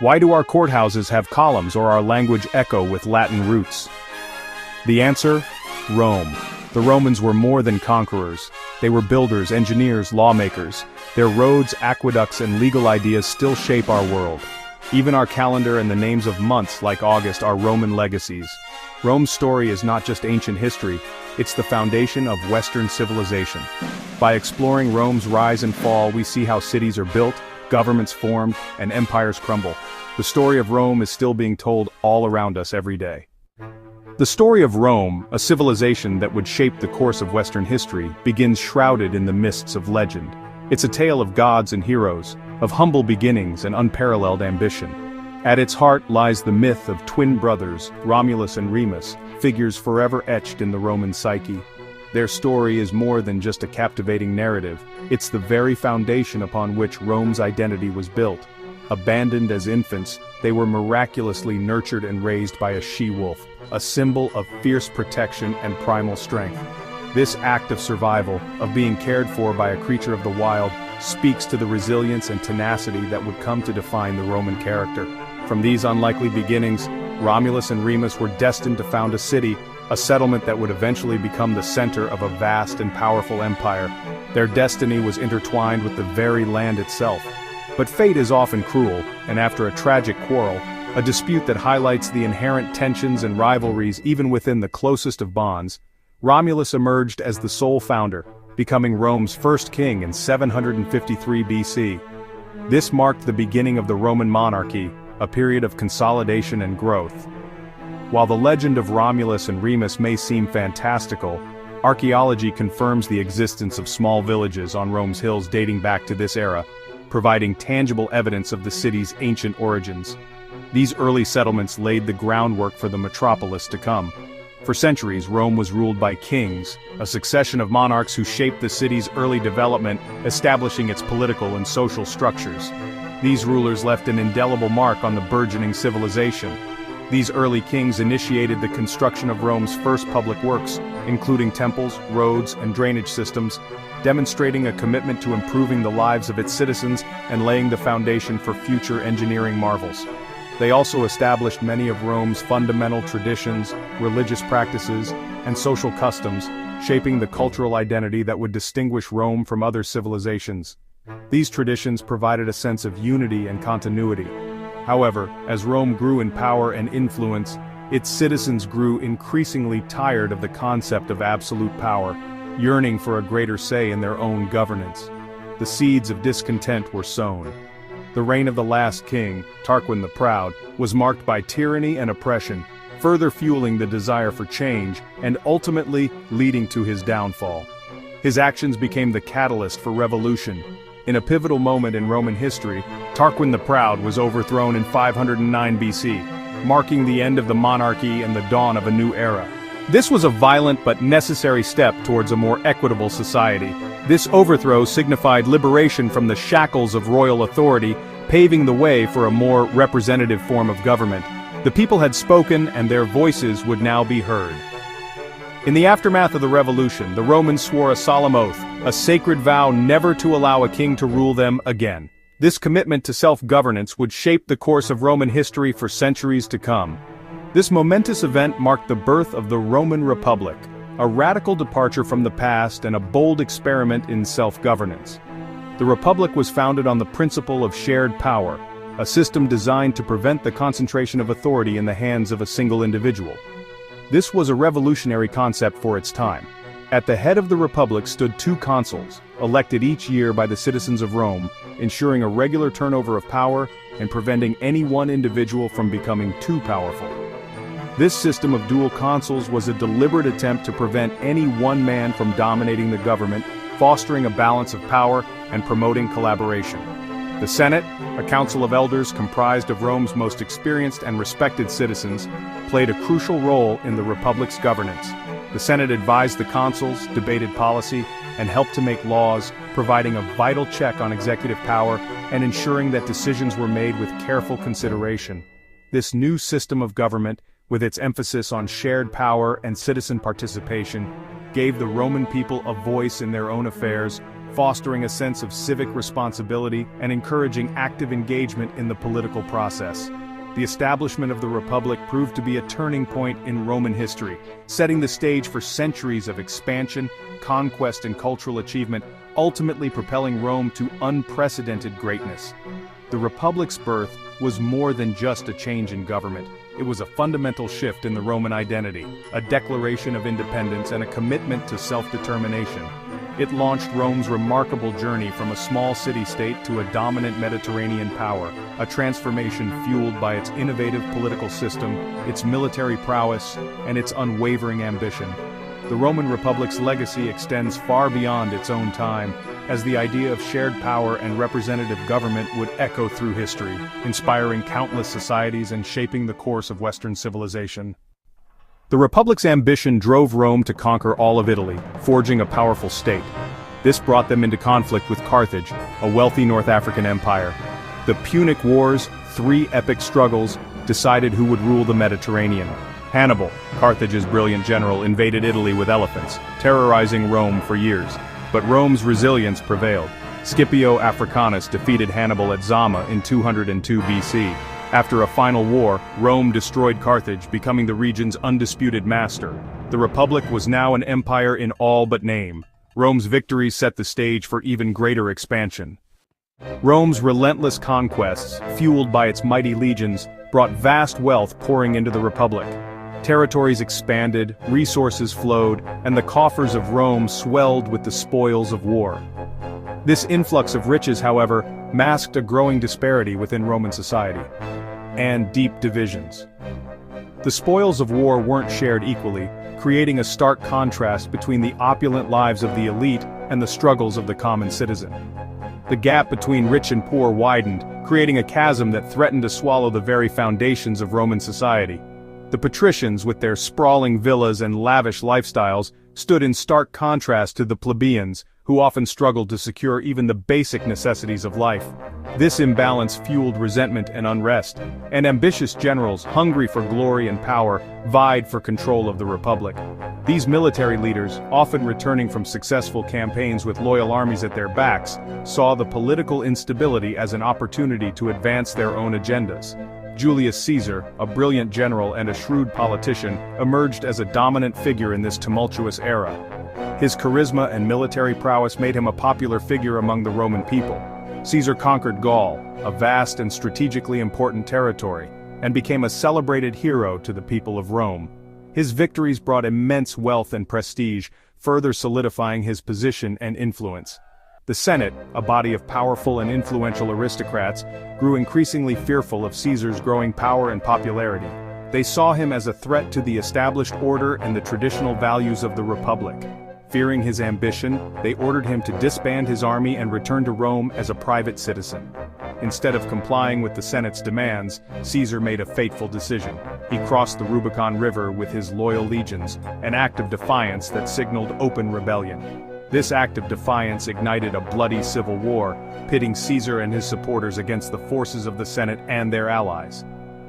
Why do our courthouses have columns or our language echo with Latin roots? The answer? Rome. The Romans were more than conquerors. They were builders, engineers, lawmakers. Their roads, aqueducts, and legal ideas still shape our world. Even our calendar and the names of months like August are Roman legacies. Rome's story is not just ancient history, it's the foundation of Western civilization. By exploring Rome's rise and fall, we see how cities are built, governments formed, and empires crumble. The story of Rome is still being told all around us every day. The story of Rome, a civilization that would shape the course of Western history, begins shrouded in the mists of legend. It's a tale of gods and heroes, of humble beginnings and unparalleled ambition. At its heart lies the myth of twin brothers, Romulus and Remus, figures forever etched in the Roman psyche. Their story is more than just a captivating narrative, it's the very foundation upon which Rome's identity was built. Abandoned as infants, they were miraculously nurtured and raised by a she-wolf, a symbol of fierce protection and primal strength. This act of survival, of being cared for by a creature of the wild, speaks to the resilience and tenacity that would come to define the Roman character. From these unlikely beginnings, Romulus and Remus were destined to found a city, a settlement that would eventually become the center of a vast and powerful empire. Their destiny was intertwined with the very land itself. But fate is often cruel, and after a tragic quarrel, a dispute that highlights the inherent tensions and rivalries even within the closest of bonds, Romulus emerged as the sole founder, becoming Rome's first king in 753 BC. This marked the beginning of the Roman monarchy, a period of consolidation and growth. While the legend of Romulus and Remus may seem fantastical, archaeology confirms the existence of small villages on Rome's hills dating back to this era, providing tangible evidence of the city's ancient origins. These early settlements laid the groundwork for the metropolis to come. For centuries, Rome was ruled by kings, a succession of monarchs who shaped the city's early development, establishing its political and social structures. These rulers left an indelible mark on the burgeoning civilization. These early kings initiated the construction of Rome's first public works, including temples, roads, and drainage systems, demonstrating a commitment to improving the lives of its citizens and laying the foundation for future engineering marvels. They also established many of Rome's fundamental traditions, religious practices, and social customs, shaping the cultural identity that would distinguish Rome from other civilizations. These traditions provided a sense of unity and continuity. However, as Rome grew in power and influence, its citizens grew increasingly tired of the concept of absolute power, yearning for a greater say in their own governance. The seeds of discontent were sown. The reign of the last king, Tarquin the Proud, was marked by tyranny and oppression, further fueling the desire for change and ultimately leading to his downfall. His actions became the catalyst for revolution. In a pivotal moment in Roman history, Tarquin the Proud was overthrown in 509 BC, marking the end of the monarchy and the dawn of a new era. This was a violent but necessary step towards a more equitable society. This overthrow signified liberation from the shackles of royal authority, paving the way for a more representative form of government. The people had spoken, and their voices would now be heard. In the aftermath of the revolution, the Romans swore a solemn oath, a sacred vow never to allow a king to rule them again. This commitment to self-governance would shape the course of Roman history for centuries to come. This momentous event marked the birth of the Roman Republic, a radical departure from the past and a bold experiment in self-governance. The Republic was founded on the principle of shared power, a system designed to prevent the concentration of authority in the hands of a single individual. This was a revolutionary concept for its time. At the head of the Republic stood two consuls, elected each year by the citizens of Rome, ensuring a regular turnover of power and preventing any one individual from becoming too powerful. This system of dual consuls was a deliberate attempt to prevent any one man from dominating the government, fostering a balance of power and promoting collaboration. The Senate, a council of elders comprised of Rome's most experienced and respected citizens, played a crucial role in the Republic's governance. The Senate advised the consuls, debated policy, and helped to make laws, providing a vital check on executive power and ensuring that decisions were made with careful consideration. This new system of government, with its emphasis on shared power and citizen participation, gave the Roman people a voice in their own affairs, fostering a sense of civic responsibility and encouraging active engagement in the political process. The establishment of the Republic proved to be a turning point in Roman history, setting the stage for centuries of expansion, conquest and cultural achievement, ultimately propelling Rome to unprecedented greatness. The Republic's birth was more than just a change in government. It was a fundamental shift in the Roman identity, a declaration of independence and a commitment to self-determination. It launched Rome's remarkable journey from a small city-state to a dominant Mediterranean power, a transformation fueled by its innovative political system, its military prowess, and its unwavering ambition. The Roman Republic's legacy extends far beyond its own time, as the idea of shared power and representative government would echo through history, inspiring countless societies and shaping the course of Western civilization. The Republic's ambition drove Rome to conquer all of Italy, forging a powerful state. This brought them into conflict with Carthage, a wealthy North African empire. The Punic Wars, 3 epic struggles, decided who would rule the Mediterranean. Hannibal, Carthage's brilliant general, invaded Italy with elephants, terrorizing Rome for years. But Rome's resilience prevailed. Scipio Africanus defeated Hannibal at Zama in 202 BC. After a final war, Rome destroyed Carthage, becoming the region's undisputed master. The Republic was now an empire in all but name. Rome's victories set the stage for even greater expansion. Rome's relentless conquests, fueled by its mighty legions, brought vast wealth pouring into the Republic. Territories expanded, resources flowed, and the coffers of Rome swelled with the spoils of war. This influx of riches, however, masked a growing disparity within Roman society, and deep divisions. The spoils of war weren't shared equally, creating a stark contrast between the opulent lives of the elite and the struggles of the common citizen. The gap between rich and poor widened, creating a chasm that threatened to swallow the very foundations of Roman society. The patricians, with their sprawling villas and lavish lifestyles, stood in stark contrast to the plebeians, who often struggled to secure even the basic necessities of life. This imbalance fueled resentment and unrest, and ambitious generals, hungry for glory and power, vied for control of the Republic. These military leaders, often returning from successful campaigns with loyal armies at their backs, saw the political instability as an opportunity to advance their own agendas. Julius Caesar, a brilliant general and a shrewd politician, emerged as a dominant figure in this tumultuous era. His charisma and military prowess made him a popular figure among the Roman people. Caesar conquered Gaul, a vast and strategically important territory, and became a celebrated hero to the people of Rome. His victories brought immense wealth and prestige, further solidifying his position and influence. The Senate, a body of powerful and influential aristocrats, grew increasingly fearful of Caesar's growing power and popularity. They saw him as a threat to the established order and the traditional values of the Republic. Fearing his ambition, they ordered him to disband his army and return to Rome as a private citizen. Instead of complying with the Senate's demands, Caesar made a fateful decision. He crossed the Rubicon River with his loyal legions, an act of defiance that signaled open rebellion. This act of defiance ignited a bloody civil war, pitting Caesar and his supporters against the forces of the Senate and their allies.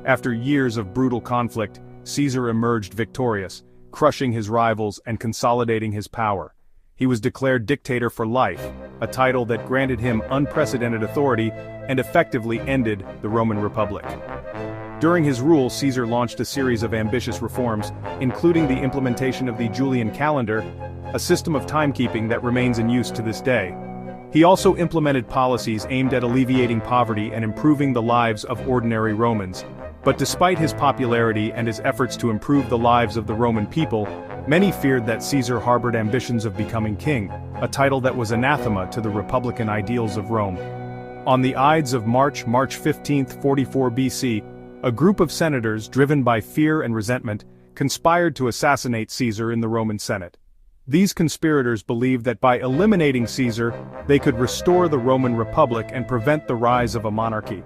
After years of brutal conflict, Caesar emerged victorious, crushing his rivals and consolidating his power. He was declared dictator for life, a title that granted him unprecedented authority and effectively ended the Roman Republic. During his rule, Caesar launched a series of ambitious reforms, including the implementation of the Julian calendar, a system of timekeeping that remains in use to this day. He also implemented policies aimed at alleviating poverty and improving the lives of ordinary Romans. But despite his popularity and his efforts to improve the lives of the Roman people, many feared that Caesar harbored ambitions of becoming king, a title that was anathema to the republican ideals of Rome. On the Ides of March 15, 44 BC, a group of senators, driven by fear and resentment, conspired to assassinate Caesar in the Roman Senate. These conspirators believed that by eliminating Caesar, they could restore the Roman Republic and prevent the rise of a monarchy.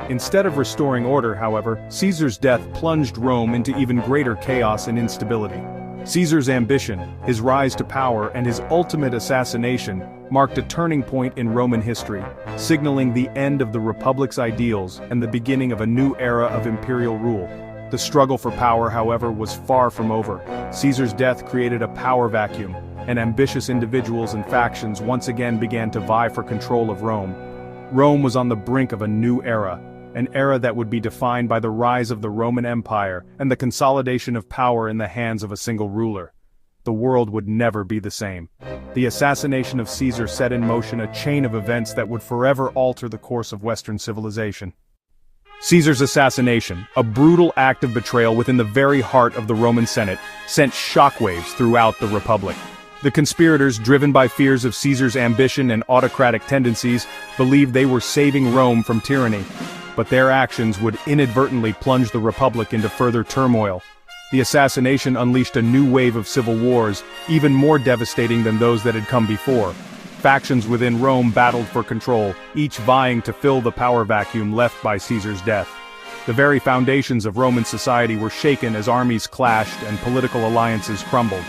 Instead of restoring order, however, Caesar's death plunged Rome into even greater chaos and instability. Caesar's ambition, his rise to power, and his ultimate assassination marked a turning point in Roman history, signaling the end of the Republic's ideals and the beginning of a new era of imperial rule. The struggle for power, however, was far from over. Caesar's death created a power vacuum, and ambitious individuals and factions once again began to vie for control of Rome. Rome was on the brink of a new era, an era that would be defined by the rise of the Roman Empire and the consolidation of power in the hands of a single ruler. The world would never be the same. The assassination of Caesar set in motion a chain of events that would forever alter the course of Western civilization. Caesar's assassination, a brutal act of betrayal within the very heart of the Roman Senate, sent shockwaves throughout the Republic. The conspirators, driven by fears of Caesar's ambition and autocratic tendencies, believed they were saving Rome from tyranny. But their actions would inadvertently plunge the Republic into further turmoil. The assassination unleashed a new wave of civil wars, even more devastating than those that had come before. Factions within Rome battled for control, each vying to fill the power vacuum left by Caesar's death. The very foundations of Roman society were shaken as armies clashed and political alliances crumbled.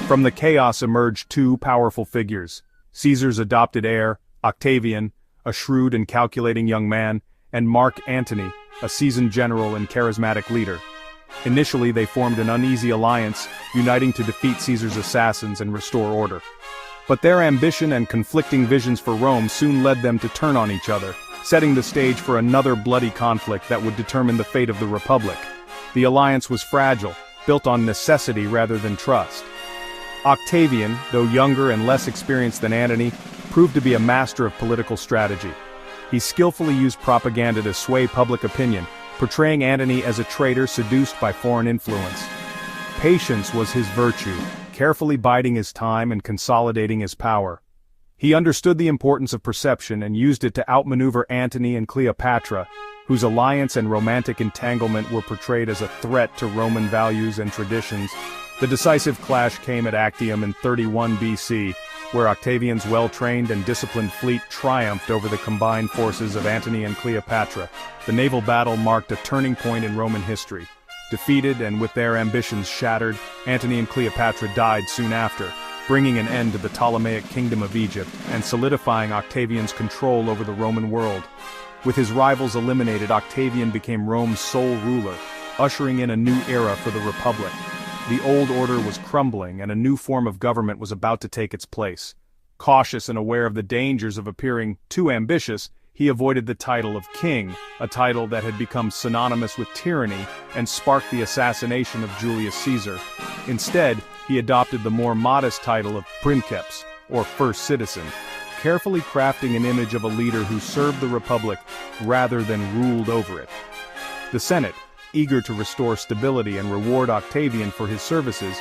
From the chaos emerged two powerful figures: Caesar's adopted heir, Octavian, a shrewd and calculating young man, and Mark Antony, a seasoned general and charismatic leader. Initially they formed an uneasy alliance, uniting to defeat Caesar's assassins and restore order. But their ambition and conflicting visions for Rome soon led them to turn on each other, setting the stage for another bloody conflict that would determine the fate of the Republic. The alliance was fragile, built on necessity rather than trust. Octavian, though younger and less experienced than Antony, proved to be a master of political strategy. He skillfully used propaganda to sway public opinion, portraying Antony as a traitor seduced by foreign influence. Patience was his virtue, carefully biding his time and consolidating his power. He understood the importance of perception and used it to outmaneuver Antony and Cleopatra, whose alliance and romantic entanglement were portrayed as a threat to Roman values and traditions. The decisive clash came at Actium in 31 BC, where Octavian's well-trained and disciplined fleet triumphed over the combined forces of Antony and Cleopatra. The naval battle marked a turning point in Roman history. Defeated and with their ambitions shattered, Antony and Cleopatra died soon after, bringing an end to the Ptolemaic kingdom of Egypt and solidifying Octavian's control over the Roman world. With his rivals eliminated, Octavian became Rome's sole ruler, ushering in a new era for the Republic. The old order was crumbling and a new form of government was about to take its place. Cautious and aware of the dangers of appearing too ambitious, he avoided the title of king, a title that had become synonymous with tyranny and sparked the assassination of Julius Caesar. Instead, he adopted the more modest title of princeps, or first citizen, carefully crafting an image of a leader who served the Republic rather than ruled over it. The Senate, eager to restore stability and reward Octavian for his services,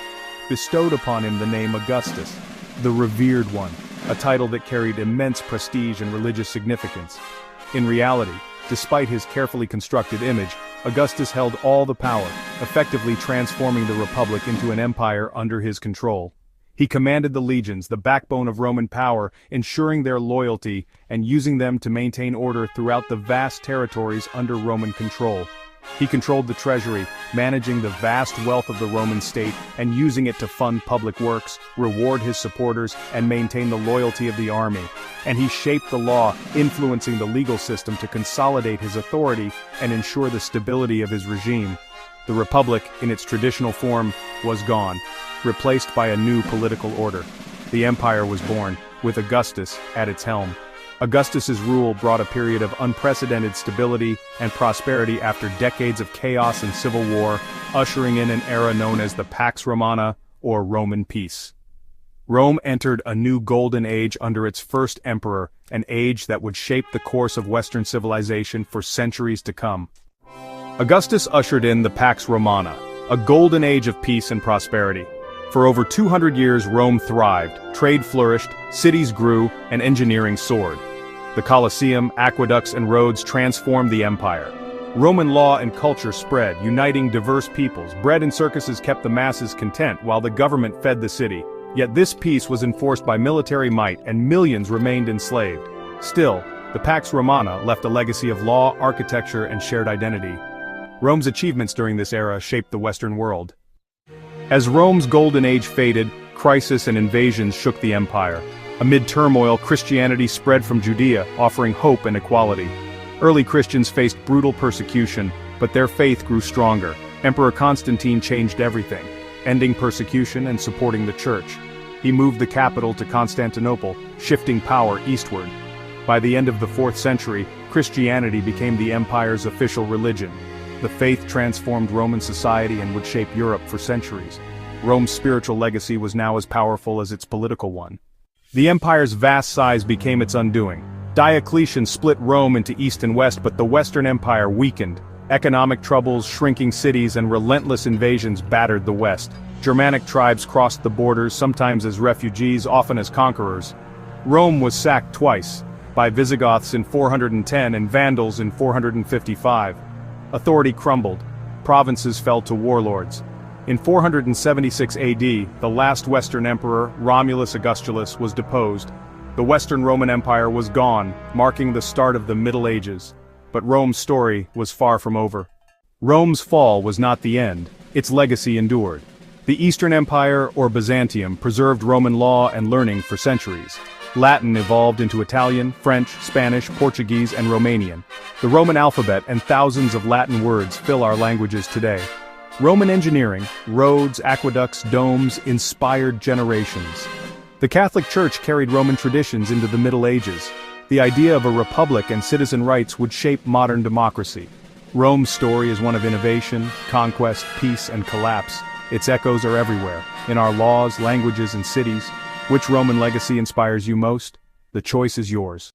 bestowed upon him the name Augustus, the revered one, a title that carried immense prestige and religious significance. In reality, despite his carefully constructed image, Augustus held all the power, effectively transforming the Republic into an empire under his control. He commanded the legions, the backbone of Roman power, ensuring their loyalty and using them to maintain order throughout the vast territories under Roman control. He controlled the treasury, managing the vast wealth of the Roman state and using it to fund public works, reward his supporters, and maintain the loyalty of the army. And he shaped the law, influencing the legal system to consolidate his authority and ensure the stability of his regime. The Republic, in its traditional form, was gone, replaced by a new political order. The empire was born, with Augustus at its helm. Augustus's rule brought a period of unprecedented stability and prosperity after decades of chaos and civil war, ushering in an era known as the Pax Romana, or Roman peace. Rome entered a new golden age under its first emperor, an age that would shape the course of Western civilization for centuries to come. Augustus ushered in the Pax Romana, a golden age of peace and prosperity. For over 200 years Rome thrived, trade flourished, cities grew, and engineering soared. The Colosseum, aqueducts, and roads transformed the empire. Roman law and culture spread, uniting diverse peoples. Bread and circuses kept the masses content while the government fed the city. Yet this peace was enforced by military might and millions remained enslaved. Still, the Pax Romana left a legacy of law, architecture, and shared identity. Rome's achievements during this era shaped the Western world. As Rome's golden age faded, crisis and invasions shook the empire. Amid turmoil, Christianity spread from Judea, offering hope and equality. Early Christians faced brutal persecution, but their faith grew stronger. Emperor Constantine changed everything, ending persecution and supporting the church. He moved the capital to Constantinople, shifting power eastward. By the end of the 4th century, Christianity became the empire's official religion. The faith transformed Roman society and would shape Europe for centuries. Rome's spiritual legacy was now as powerful as its political one. The empire's vast size became its undoing. Diocletian split Rome into east and west, but the Western Empire weakened. Economic troubles, shrinking cities, and relentless invasions battered the West. Germanic tribes crossed the borders, sometimes as refugees, often as conquerors. Rome was sacked twice, by Visigoths in 410 and Vandals in 455. Authority crumbled. Provinces fell to warlords. In 476 AD, the last Western emperor, Romulus Augustulus, was deposed. The Western Roman Empire was gone, marking the start of the Middle Ages. But Rome's story was far from over. Rome's fall was not the end, its legacy endured. The Eastern Empire, or Byzantium, preserved Roman law and learning for centuries. Latin evolved into Italian, French, Spanish, Portuguese, and Romanian. The Roman alphabet and thousands of Latin words fill our languages today. Roman engineering, roads, aqueducts, domes, inspired generations. The Catholic Church carried Roman traditions into the Middle Ages. The idea of a republic and citizen rights would shape modern democracy. Rome's story is one of innovation, conquest, peace, and collapse. Its echoes are everywhere, in our laws, languages, and cities. Which Roman legacy inspires you most? The choice is yours.